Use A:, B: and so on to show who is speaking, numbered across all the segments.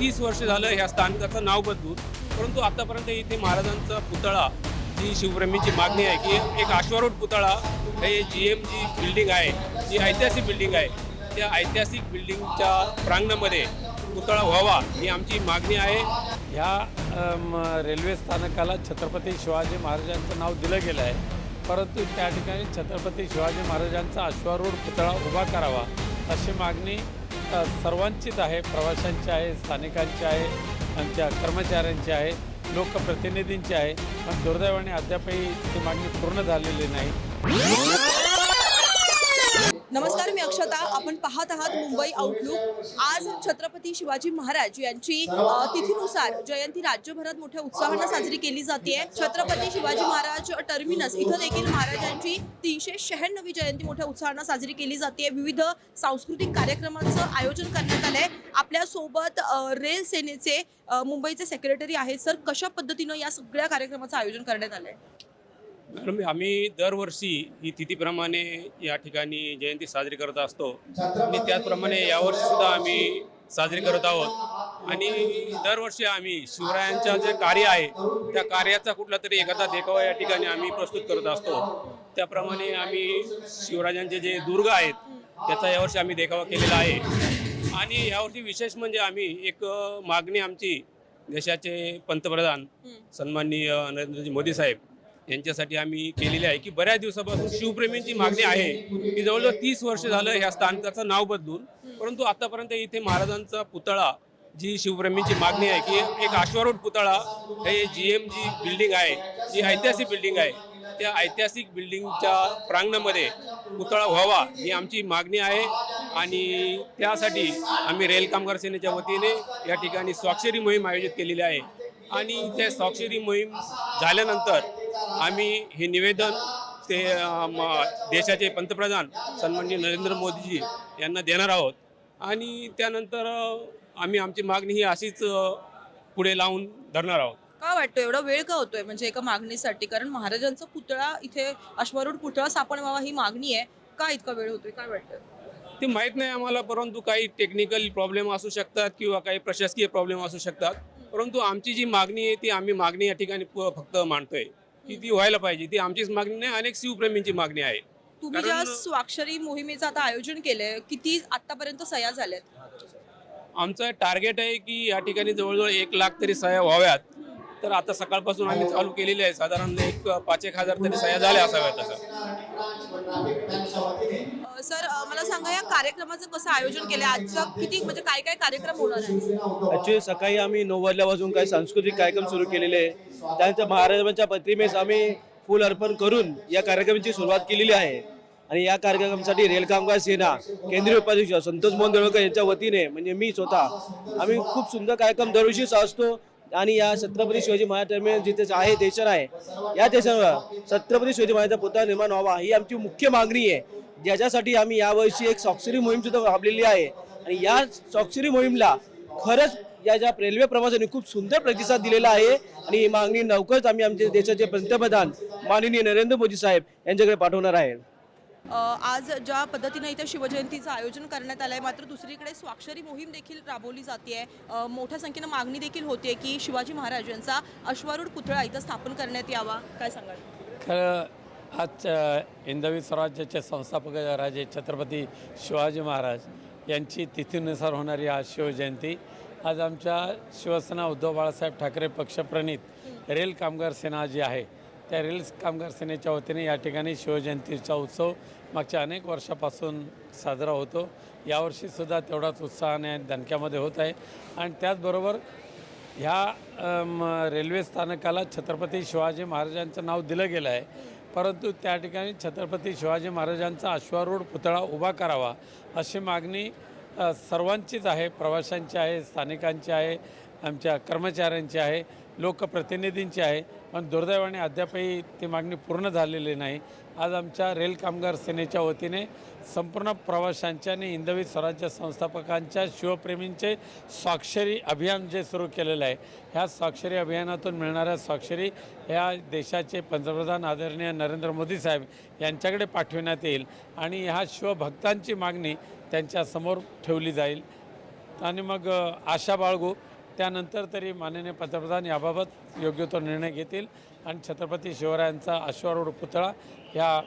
A: 30 वर्ष झालं ह्या स्थानकाचं नाव बदलून, परंतु आतापर्यंत इथे महाराजांचा पुतळा, जी शिवप्रेमींची मागणी आहे की एक अश्वारूढ पुतळा, हे GM जी बिल्डिंग आहे, जी ऐतिहासिक बिल्डिंग आहे, त्या ऐतिहासिक बिल्डिंगच्या प्रांगणामध्ये पुतळा व्हावा ही आमची मागणी आहे.
B: ह्या रेल्वे स्थानकाला छत्रपती शिवाजी महाराजांचं नाव दिलं गेलं आहे, परंतु त्या ठिकाणी छत्रपती शिवाजी महाराजांचा अश्वारूढ पुतळा उभा करावा अशी मागणी सर्वांचीच आहे. प्रवाशांची आहे, स्थानिकांची आहे, आमच्या कर्मचाऱ्यांची आहे, लोकप्रतिनिधींची आहे. पण दुर्दैवाने अद्यापही ती मागणी पूर्ण झालेली नाही.
C: नमस्कार, मी अक्षता. आपण पाहत आहात मुंबई आउटलुक. आज छत्रपती शिवाजी महाराज यांची तिथीनुसार जयंती राज्यभरात मोठ्या उत्साहाने साजरी केली जाते. छत्रपती शिवाजी महाराज टर्मिनस इथं देखील महाराजांची 396वी जयंती मोठ्या उत्साहाने साजरी केली जाते. विविध सांस्कृतिक कार्यक्रमांचं आयोजन करण्यात आलंय. आपल्या सोबत रेल सेनेचे मुंबईचे सेक्रेटरी आहेत. सर, कशा पद्धतीनं या सगळ्या कार्यक्रमाचं आयोजन करण्यात आलंय?
A: मॅडम, आम्ही दरवर्षी ही तिथीप्रमाणे या ठिकाणी जयंती साजरी करत असतो आणि त्याचप्रमाणे यावर्षी सुद्धा आम्ही साजरी करत आहोत. आणि दरवर्षी आम्ही शिवरायांचं जे कार्य आहे त्या कार्याचा कुठला तरी एखादा देखावा या ठिकाणी आम्ही प्रस्तुत करत असतो. त्याप्रमाणे आम्ही शिवराजांचे जे दुर्ग आहेत त्याचा यावर्षी आम्ही देखावा केलेला आहे. आणि यावर्षी विशेष म्हणजे आम्ही एक मागणी आमची देशाचे पंतप्रधान सन्माननीय नरेंद्रजी मोदी साहेब यांच्यासाठी आम्ही केलेली आहे की बऱ्याच दिवसापासून शिवप्रेमींची मागणी आहे की जवळजवळ 30 वर्ष झालं ह्या स्थानकाचं नाव बदलून, परंतु आतापर्यंत इथे महाराजांचा पुतळा, जी शिवप्रेमींची मागणी आहे की एक अश्वारूढ पुतळा, हे GM जी बिल्डिंग आहे, जी ऐतिहासिक बिल्डिंग आहे, त्या ऐतिहासिक बिल्डिंगच्या प्रांगणामध्ये पुतळा व्हावा ही आमची मागणी आहे. आणि त्यासाठी आम्ही रेल कामगार सेनेच्या वतीने या ठिकाणी स्वाक्षरी मोहीम आयोजित केलेली आहे. आणि त्या स्वाक्षरी मोहीम झाल्यानंतर आम्ही हे निवेदन ते देशाचे पंतप्रधान सन्माननीय नरेंद्र मोदीजी यांना देणार आहोत. आणि त्यानंतर आम्ही आमची मागणी ही अशीच पुढे लावून धरणार आहोत.
C: का वाटतं एवढा वेळ का होतोय म्हणजे एका मागणीसाठी? कारण महाराजांचा पुतळा इथे अश्वारूढ पुतळा स्थापन व्हावा ही मागणी आहे. का इतका वेळ होतोय, काय वाटतं?
A: ते माहीत नाही आम्हाला, परंतु काही टेक्निकल प्रॉब्लेम असू शकतात किंवा काही प्रशासकीय प्रॉब्लेम असू शकतात. परंतु आमची जी मागणी आहे ती आम्ही मागणी या ठिकाणी फक्त मांडतोय की ती व्हायला पाहिजे. ती आमचीच मागणी नाही, अनेक शिवप्रेमींची मागणी आहे.
C: तुम्ही ज्या स्वाक्षरी मोहिमेचं आता आयोजन केलंय, किती आतापर्यंत सह्या झाल्यात?
A: आमचं टार्गेट आहे की या ठिकाणी जवळजवळ 1 लाख तरी सह्या व्हाव्यात. तर आता सकाळपासून आम्ही चालू केलेले आहे. साधारण 5-1 हजार तरी सह्या झाल्या असाव्यात.
C: सर, मला सांगा, या कार्यक्रमाचं कसं आयोजन केलंय? आजचं किती म्हणजे काय काय कार्यक्रम होणार आहे?
D: ॲक्च्युली सकाळी आम्ही 9 वाजल्यापासून काही सांस्कृतिक कार्यक्रम सुरू केलेले आहे. त्यानंतर महाराजांच्या प्रतिमेस आम्ही फूल अर्पण करून या कार्यक्रमाची सुरुवात केलेली आहे. आणि या कार्यक्रमासाठी रेल कामगार सेना केंद्रीय उपाध्यक्ष संतोष मोहन दळवकर यांच्या वतीने, म्हणजे मी स्वतः, आम्ही खूप सुंदर कार्यक्रम दरवर्षी साजतो. आणि या छत्रपती शिवाजी महाराज टर्मिनस जिथे आहे स्टेशन आहे, या स्टेशनवर छत्रपती शिवाजी महाराजांचा पुतळा निर्माण व्हावा ही आमची मुख्य मागणी आहे, ज्याच्यासाठी आम्ही यावर्षी एक स्वाक्षरी मोहीम सुद्धा राबलेली आहे. आणि या स्वाक्षरी मोहीमला खरंच या ज्या रेल्वे प्रवाशांनी खूप सुंदर प्रतिसाद दिलेला आहे. आणि ही मागणी लवकरच आम्ही आमच्या देशाचे पंतप्रधान माननीय नरेंद्र मोदी साहेब यांच्याकडे पाठवणार आहे.
C: आज ज्या पद्धतीने इथे शिवजयंतीचं आयोजन करण्यात आलंय, मात्र दुसरीकडे स्वाक्षरी मोहीम देखील राबवली जाते. मोठ्या संख्येनं मागणी देखील होते की शिवाजी महाराज यांचा अश्वारूढ पुतळा इथं स्थापन करण्यात यावा. काय सांगाल?
B: खरं आज हिंदवी स्वराज्याचे संस्थापक राजे छत्रपती शिवाजी महाराज यांची तिथीनुसार होणारी आज शिवजयंती. आज आमच्या शिवसेना उद्धव बाळासाहेब ठाकरे पक्षप्रणित रेल कामगार सेना जी आहे त्या रेल कामगार सेनेच्या वतीने या ठिकाणी शिवजयंतीचा उत्सव मागच्या अनेक वर्षापासून साजरा होतो. यावर्षीसुद्धा तेवढाच उत्साहाने दणक्यामध्ये होत आहे. आणि त्याचबरोबर ह्या रेल्वे स्थानकाला छत्रपती शिवाजी महाराजांचं नाव दिलं गेलं आहे, परंतु त्या ठिकाणी छत्रपती शिवाजी महाराजांचा अश्वारूढ पुतळा उभा करावा अशी मागणी सर्वांचीच आहे. प्रवाशांची आहे, स्थानिकांची आहे, आमच्या कर्मचाऱ्यांची आहे, लोकप्रतिनिधींची आहे. पण दुर्दैवाने अद्यापही ती मागणी पूर्ण झालेली नाही. आज आमच्या रेल कामगार सेनेच्या वतीने संपूर्ण प्रवाशांच्या आणि हिंदवी स्वराज्य संस्थापकांच्या शिवप्रेमींचे स्वाक्षरी अभियान जे सुरू केलेलं आहे, ह्या स्वाक्षरी अभियानातून मिळणाऱ्या स्वाक्षरी ह्या देशाचे पंतप्रधान आदरणीय नरेंद्र मोदी साहेब यांच्याकडे पाठविण्यात येईल. आणि ह्या शिवभक्तांची मागणी त्यांच्यासमोर ठेवली जाईल. आणि मग आशा बाळगू त्यानंतर तरी माननीय पंतप्रधान याबाबत योग्य तो निर्णय घेतील आणि छत्रपती शिवरायांचा अश्वारूढ पुतळा या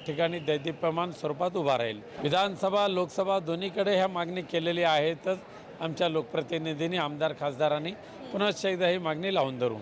B: ठिकाणी दैदिप्यमान स्वरूपात उभा राहील. विधानसभा लोकसभा दोन्हीकडे ह्या मागणी केलेली आहेतच आमच्या लोकप्रतिनिधींनी, आमदार खासदारांनी. पुन्हा एकदा ही मागणी लावून धरू.